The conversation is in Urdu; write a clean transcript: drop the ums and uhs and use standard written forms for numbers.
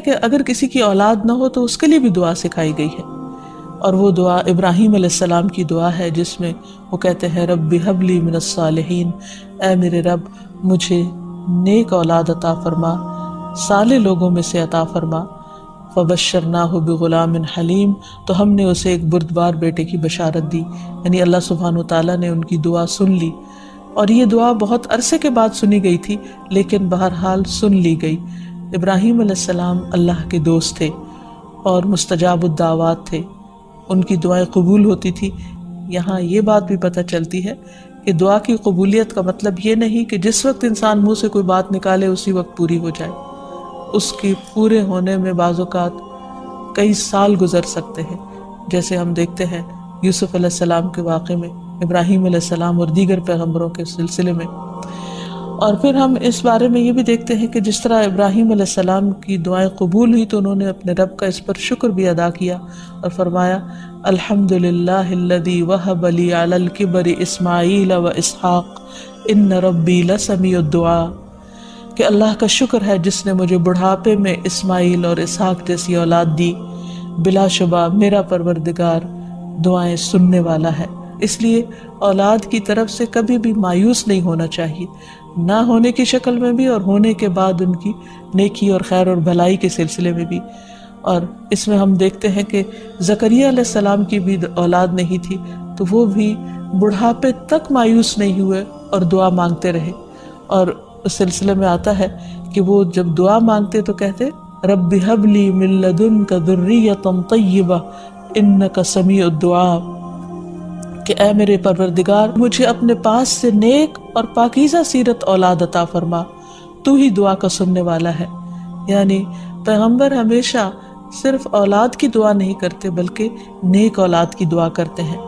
کہ اگر کسی کی اولاد نہ ہو تو اس کے لیے بھی دعا سکھائی گئی ہے، اور وہ دعا ابراہیم علیہ السلام کی دعا ہے جس میں وہ کہتے ہیں رب ہب لی من الصالحین، اے میرے رب مجھے نیک اولاد عطا فرما، صالح لوگوں میں سے عطا فرما۔ فبشرناہ بغلام حلیم، تو ہم نے اسے ایک بردبار بیٹے کی بشارت دی، یعنی اللہ سبحانہ وتعالیٰ نے ان کی دعا سن لی، اور یہ دعا بہت عرصے کے بعد سنی گئی تھی لیکن بہرحال سن لی گئی۔ ابراہیم علیہ السلام اللہ کے دوست تھے اور مستجاب الدعوات تھے، ان کی دعائیں قبول ہوتی تھی۔ یہاں یہ بات بھی پتہ چلتی ہے کہ دعا کی قبولیت کا مطلب یہ نہیں کہ جس وقت انسان منہ سے کوئی بات نکالے اسی وقت پوری ہو جائے، اس کی پورے ہونے میں بعض اوقات کئی سال گزر سکتے ہیں، جیسے ہم دیکھتے ہیں یوسف علیہ السلام کے واقعے میں، ابراہیم علیہ السلام اور دیگر پیغمبروں کے سلسلے میں۔ اور پھر ہم اس بارے میں یہ بھی دیکھتے ہیں کہ جس طرح ابراہیم علیہ السلام کی دعائیں قبول ہوئی تو انہوں نے اپنے رب کا اس پر شکر بھی ادا کیا اور فرمایا الحمدللہ الذی وہب لی علی الکبر اسماعیل و اسحاق ان ربی لسمیع الدعاء، کہ اللہ کا شکر ہے جس نے مجھے بڑھاپے میں اسماعیل اور اسحاق جیسی اولاد دی، بلا شبہ میرا پروردگار دعائیں سننے والا ہے۔ اس لیے اولاد کی طرف سے کبھی بھی مایوس نہیں ہونا چاہیے، نہ ہونے کی شکل میں بھی اور ہونے کے بعد ان کی نیکی اور خیر اور بھلائی کے سلسلے میں بھی۔ اور اس میں ہم دیکھتے ہیں کہ زکریا علیہ السلام کی بھی اولاد نہیں تھی تو وہ بھی بڑھاپے تک مایوس نہیں ہوئے اور دعا مانگتے رہے، اور اس سلسلے میں آتا ہے کہ وہ جب دعا مانگتے تو کہتے رب ہب لی من لدنک ذریۃ طیبہ انک سمیع الدعاء، کہ اے میرے پروردگار مجھے اپنے پاس سے نیک اور پاکیزہ سیرت اولاد عطا فرما، تو ہی دعا کا سننے والا ہے۔ یعنی پیغمبر ہمیشہ صرف اولاد کی دعا نہیں کرتے بلکہ نیک اولاد کی دعا کرتے ہیں۔